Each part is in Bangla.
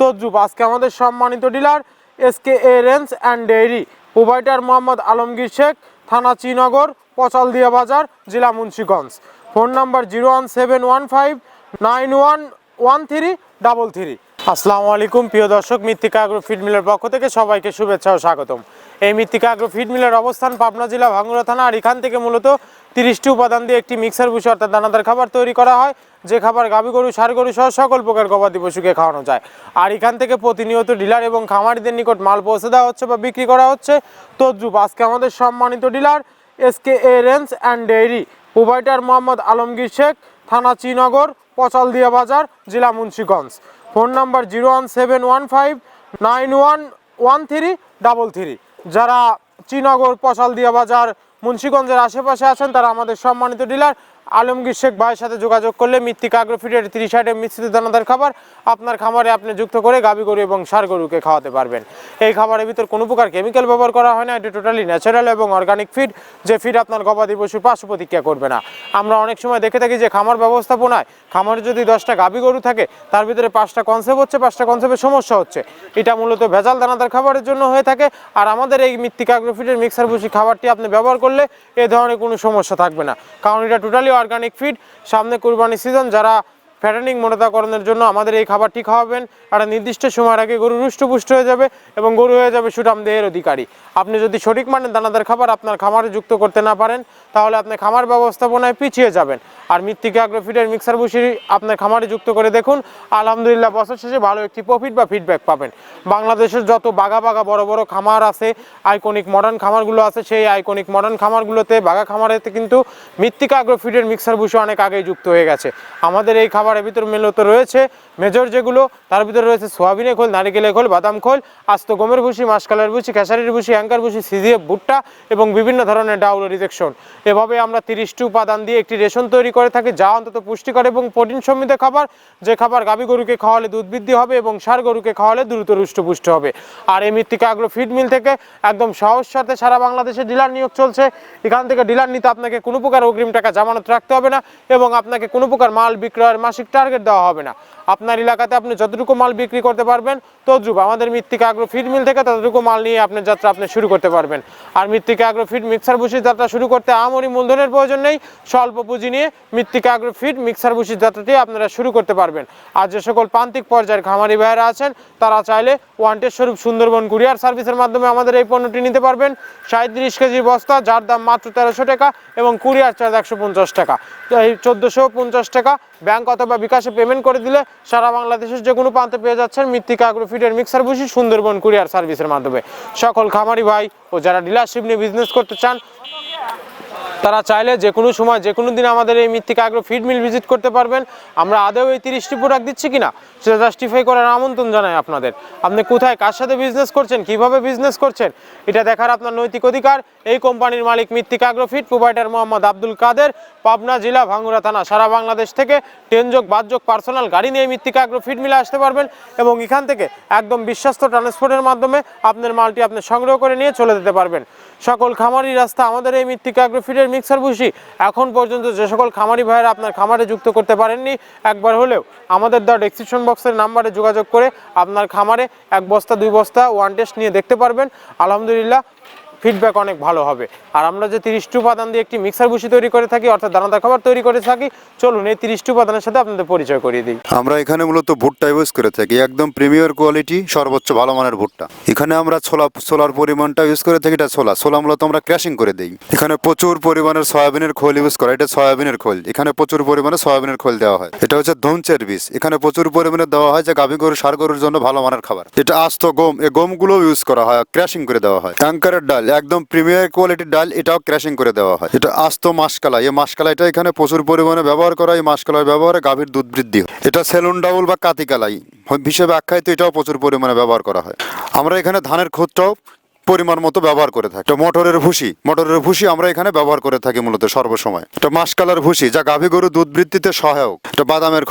তদ্রুপ আজকে আমাদের সম্মানিত dealer SKA range and dairy, provider Mohammad Alamgir Sheikh, থানা শ্রীনগর, পচালদিয়া বাজার, জেলা মুন্সিগঞ্জ। Phone number 01715911333। আসসালামু আলাইকুম প্রিয় দর্শক, মৃত্তিকা অ্যাগ্রো ফিড মিলের পক্ষ থেকে সবাইকে শুভেচ্ছা ও স্বাগতম। এই মৃত্তিকা অ্যাগ্রো ফিড মিলের অবস্থান পাবনা জেলা ভাঙ্গুড়া থানা। আর এখান থেকে মূলত 30টি উপাদান দিয়ে একটি মিক্সার ভুসি অর্থাৎ দানাদার খাবার তৈরি করা হয়, যে খাবার গাভী গরু, ষাঁড় গরু সহ সকল প্রকার গবাদি পশুকে খাওয়ানো যায়। আর এখান থেকে প্রতিনিয়ত ডিলার এবং খামারিদের নিকট মাল পৌঁছে দেওয়া হচ্ছে বা বিক্রি করা হচ্ছে। তদ্রুপ আজকে আমাদের সম্মানিত dealer SKA range and dairy, provider Mohammad Alamgir Sheikh, থানা শ্রীনগর, পচালদিয়া বাজার, জেলা মুন্সিগঞ্জ। Phone number 01715911333। যারা শ্রীনগর, পচালদিয়া বাজার, মুন্সিগঞ্জের আশেপাশে আছেন তারা আমাদের সম্মানিত ডিলার আলমগীর শেখ ভাইয়ের সাথে যোগাযোগ করলে মৃত্তিকা অ্যাগ্রো ফিডের 30 আইটেম মিশ্রিত দানাদার খাবার আপনার খামারে আপনি যুক্ত করে গাভী গরু এবং ষাঁড় গরুকে খাওয়াতে পারবেন। এই খাবারের ভিতর কোনো প্রকার কেমিক্যাল ব্যবহার করা হয় না, এটি টোটালি ন্যাচারাল এবং অর্গানিক ফিড, যে ফিড আপনার গবাদি পশুর পার্শ্ব প্রতিক্রিয়া করবে না। আমরা অনেক সময় দেখে থাকি যে খামার ব্যবস্থাপনায় খামারে যদি 10টা গাভী গরু থাকে তার ভিতরে 5টা কনসেপ্ট হচ্ছে, 5টা কনসেপ্টের সমস্যা হচ্ছে। এটা মূলত ভেজাল দানাদার খাবারের জন্য হয়ে থাকে। আর আমাদের এই মৃত্তিকা অ্যাগ্রো ফিডের মিক্সার ভুসি খাবারটি আপনি ব্যবহার করলে এ ধরনের কোনো সমস্যা থাকবে না, কারণ এটা টোটালি অর্গানিক ফিড। সামনে কুরবানি সিজন, যারা ফ্যাটেনিং মোটাতাকরণের জন্য আমাদের এই খাবারটি খাওয়াবেন, একটা নির্দিষ্ট সময়ের আগে গরু রুষ্টপুষ্ট হয়ে যাবে এবং গরু হয়ে যাবে সুঠাম দেহের অধিকারী। আপনি যদি সঠিক মানের দানাদার খাবার আপনার খামারে যুক্ত করতে না পারেন তাহলে আপনি খামার ব্যবস্থাপনায় পিছিয়ে যাবেন। আর মৃত্তিকা অ্যাগ্রো ফিডের মিক্সার ভুসি আপনার খামারে যুক্ত করে দেখুন, আলহামদুলিল্লাহ বছর শেষে ভালো একটি প্রফিট বা ফিডব্যাক পাবেন। বাংলাদেশের যত বাঘা বড় বড় খামার আছে, আইকনিক মডার্ন খামারগুলো আছে, সেই আইকনিক মডার্ন খামারগুলোতে, বাঘা খামারেতে কিন্তু মৃত্তিকা অ্যাগ্রো ফিডের মিক্সার ভুসি অনেক আগেই যুক্ত হয়ে গেছে। আমাদের এই খাবারের ভিতর মূলত রয়েছে মেজর যেগুলো, তার ভিতরে রয়েছে সোয়াবিনের খোল, নারিকেলের খোল, বাদাম খোল, আস্ত গমের ভুসি, মাসকালের ভুসি, খেসারির ভুসি, অ্যাঙ্কার ভুসি, সিজিএফ ভুট্টা এবং বিভিন্ন ধরনের ডাউল রিজেকশন। এভাবে আমরা 30টি উপাদান দিয়ে একটি রেশন তৈরি করে থাকি, যা অন্তত পুষ্টিকর এবং প্রোটিন সমৃদ্ধ খাবার, যে খাবার গাভী গরুকে খাওয়ালে দুধ বৃদ্ধি হবে এবং ষাঁড় গরুকে খাওয়ালে দ্রুত হৃষ্টপুষ্ট হবে। আর এই মৃত্তিকা অ্যাগ্রো ফিড মিল থেকে একদম সহজ সাথে সারা বাংলাদেশে ডিলার নিয়োগ চলছে। এখান থেকে ডিলার নিতে আপনাকে কোনো প্রকার অগ্রিম টাকা জামানত রাখতে হবে না এবং আপনাকে কোনো প্রকার মাল বিক্রয়ের মাসিক টার্গেট দেওয়া হবে না। আপনার এলাকাতে আপনি যতটুকু মাল বিক্রি করতে পারবেন তদ্রুপ আমাদের মৃত্তিকা অ্যাগ্রো ফিড মিল থেকে ততটুকু মাল নিয়ে আপনার যাত্রা আপনি শুরু করতে পারবেন। আর মৃত্তিকা অ্যাগ্রো ফিড মিক্সার ভুসির যাত্রা শুরু করতে আমরি মূলধনের প্রয়োজন নেই, স্বল্প পুঁজি নিয়ে মৃত্তিকা অ্যাগ্রো ফিড মিক্সার ভুসির যাত্রাটি আপনারা শুরু করতে পারবেন। আর যে সকল প্রান্তিক পর্যায়ের খামারি ভাইয়েরা আছেন তারা চাইলে ওয়ান্টেড স্বরূপ সুন্দরবন কুরিয়ার সার্ভিসের মাধ্যমে আমাদের এই পণ্যটি নিতে পারবেন। 37 কেজি বস্তা, যার দাম মাত্র 1300 টাকা এবং কুরিয়ার চার্জ 150 টাকা। এই 1450 টাকা ব্যাংক অথবা বিকাশে পেমেন্ট করে দিলে সারা বাংলাদেশের যে কোনো প্রান্তে পেয়ে যাচ্ছেন মৃত্তিকা অ্যাগ্রো ফিডের মিক্সার ভুসি সুন্দরবন কুরিয়ার সার্ভিসের মাধ্যমে। সকল খামারি ভাই ও যারা ডিলারশিপ নিয়ে বিজনেস করতে চান তারা চাইলে যে কোনো সময় যে কোনো দিন আমাদের এই মৃত্তিকা অ্যাগ্রো ফিড মিল ভিজিট করতে পারবেন। আমরা আদৌ এই 30টি প্রোডাক্ট দিচ্ছি কিনা সেটা জাস্টিফাই করার আমন্ত্রণ জানাই আপনাদের। আপনি কোথায় কার সাথে বিজনেস করছেন, কিভাবে বিজনেস করছেন, এটা দেখার আপনার নৈতিক অধিকার। এই কোম্পানির মালিক Mrittika agro feed, provider Mohammad Abdul Kader, Pabna জেলা, ভাঙ্গুড়া থানা। সারা বাংলাদেশ থেকে 10 যোগ 5 যোগ পার্সোনাল গাড়ি নিয়ে মৃত্তিকা অ্যাগ্রো ফিড মিলে আসতে পারবেন এবং এখান থেকে একদম বিশ্বস্ত ট্রান্সপোর্টের মাধ্যমে আপনার মালটি আপনি সংগ্রহ করে নিয়ে চলে যেতে পারবেন। সকল খামারি রাস্তা আমাদের এই মৃত্তিকা অ্যাগ্রো ফিডের মিক্সার ভুসি এখন পর্যন্ত যে সকল খামারি ভাইয়েরা আপনার খামারে যুক্ত করতে পারেননি, একবার হলেও আমাদের দেওয়া ডেসক্রিপশন বক্সের নাম্বারে যোগাযোগ করে আপনার খামারে 1 বস্তা 2 বস্তা ওয়ান টেস্ট নিয়ে দেখতে পারবেন। আলহামদুলিল্লাহ ফিডব্যাক অনেক ভালো হবে। আর আমরা যে 30টি উপাদান দিয়ে একটি মিক্সার ভুসি তৈরি করে থাকি অর্থাৎ দানাদার খাবার তৈরি করে থাকি, চলুন এই 30টি উপাদানের সাথে আপনাদের পরিচয় করিয়ে দিই। আমরা এখানে মূলত ভুট্টা ইউজ করে থাকি, একদম প্রিমিয়ার কোয়ালিটি, সর্বোচ্চ ভালো মানের ভুট্টা। এখানে আমরা ছোলার পরিমাণটা ইউজ করে থাকি, এটা ছোলা মূলত আমরা ক্র্যাশিং করে দিই। এখানে প্রচুর পরিমাণের সয়াবিনের খোল ইউজ করা, এটা সয়াবিনের খোল, এখানে প্রচুর পরিমাণে সয়াবিনের খোল দেওয়া হয়। এটা হচ্ছে ধনচের বীজ, এখানে প্রচুর পরিমাণে দেওয়া হয়, যে গাভী গরু ষাঁড় গরুর জন্য ভালো মানের খাবার। এটা আস্ত গম, এই গমগুলো ইউজ করা হয়, ক্র্যাশিং করে দেওয়া হয়। অ্যাঙ্কারের ডাল, একদম প্রিমিয়ার কোয়ালিটির ডাল, এটাও ক্র্যাশিং করে দেওয়া হয়। এটা আস্ত মাসকালাই, এই মাসকালাইটা এখানে প্রচুর পরিমাণে ব্যবহার করা হয়। এই মাসকালাই ব্যবহারে গাভীর দুধ বৃদ্ধি হয়। এটা সেলুন ডাউল বা কাতিকালাই হিসেবে আখ্যায়িত, এটাও প্রচুর পরিমাণে ব্যবহার করা হয়। আমরা এখানে ধানের খুদটাও পরিমাণ মতো ব্যবহার করে থাকি। এটা মোটরের ভুসি আমরা এখানে ব্যবহার করে থাকি মূলত সর্বসময়। এটা মাসকালার ভুসি, যা গাভী গরু দুধ বৃদ্ধিতে সহায়ক। এটা বাদামের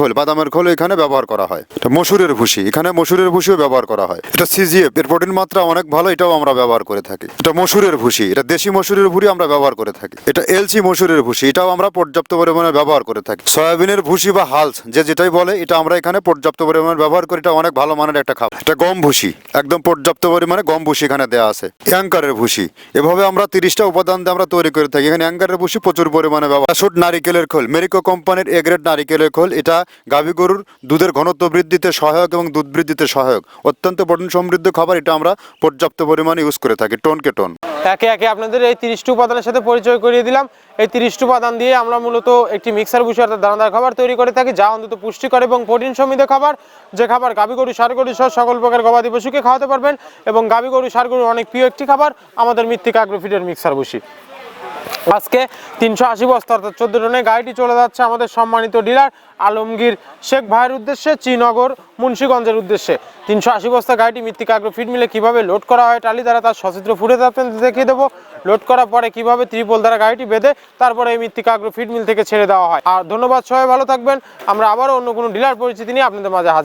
খোল এখানে ব্যবহার করা হয়। এটা মসুরের ভুসি, এখানে মসুরের ভুসিও ব্যবহার করা হয়। এটা সিজিএফ, এর প্রোটিন মাত্রা অনেক ভালো, এটাও আমরা ব্যবহার করে থাকি। এটা মসুরের ভুসি, এটা দেশি মসুরের ভুসি আমরা ব্যবহার করে থাকি। এটা এলসি মসুরের ভুসি, এটাও আমরা পর্যাপ্ত পরিমাণে ব্যবহার করে থাকি। সয়াবিনের ভুসি বা হালস যেটাই বলে, এটা আমরা এখানে পর্যাপ্ত পরিমাণে ব্যবহার করি। এটা অনেক ভালো মানের একটা খাবার। এটা গম ভুসি, একদম পর্যাপ্ত পরিমাণে গম ভুসি এখানে দেওয়া আছে। অ্যাঙ্কারের ভুসি, এভাবে আমরা 30টা উপাদান দিয়ে আমরা তৈরি করে থাকি। এখানে অ্যাঙ্কারের ভুসি প্রচুর পরিমাণে ব্যবহার। শুট নারিকেলের খোল, মেরিকো কোম্পানির এ গ্রেড নারিকেলের খোল, এটা গাভী গরুর দুধের ঘনত্ব বৃদ্ধিতে সহায়ক এবং দুধ বৃদ্ধিতে সহায়ক, অত্যন্ত প্রোটিন সমৃদ্ধ খাবার। এটা আমরা পর্যাপ্ত পরিমাণে ইউজ করে থাকি, টনকে টন। একে একে আপনাদের এই 30টি উপাদানের সাথে পরিচয় করিয়ে দিলাম। এই 30টি উপাদান দিয়ে আমরা মূলত একটি মিক্সার ভুসি অর্থাৎ দানাদার খাবার তৈরি করে থাকি, যা অন্তত পুষ্টিকর এবং প্রোটিন সমৃদ্ধ খাবার। যে খাবার গাভী গরু, ষাঁড় গরু সহ সকল প্রকার গবাদি পশুকে খাওয়াতে পারবেন এবং গাভী গরু, ষাঁড় গরু অনেক প্রিয় একটি খাবার আমাদের মৃত্তিকা অ্যাগ্রোফিডের মিক্সার ভুসি। আজকে 380 বস্তা অর্থাৎ 14 টনের গাড়িটি চলে যাচ্ছে আমাদের সম্মানিত ডিলার আলমগীর শেখ ভাইয়ের উদ্দেশ্যে, শ্রীনগর মুন্সিগঞ্জের উদ্দেশ্যে। 380 বস্তা গাড়িটি মৃত্তিকা অ্যাগ্রো ফিড মিলে কীভাবে লোড করা হয় টালি দ্বারা, তার সচিত্র ফুটেজ আপনাদের দেখিয়ে দেবো। লোড করার পরে কীভাবে ত্রিপল দ্বারা গাড়িটি বেঁধে তারপরে এই মৃত্তিকা অ্যাগ্রো ফিড মিল থেকে ছেড়ে দেওয়া হয়। আর ধন্যবাদ, সবাই ভালো থাকবেন। আমরা আবারও অন্য কোনো ডিলার পরিচিতি নিয়ে আপনাদের মাঝে হাজির।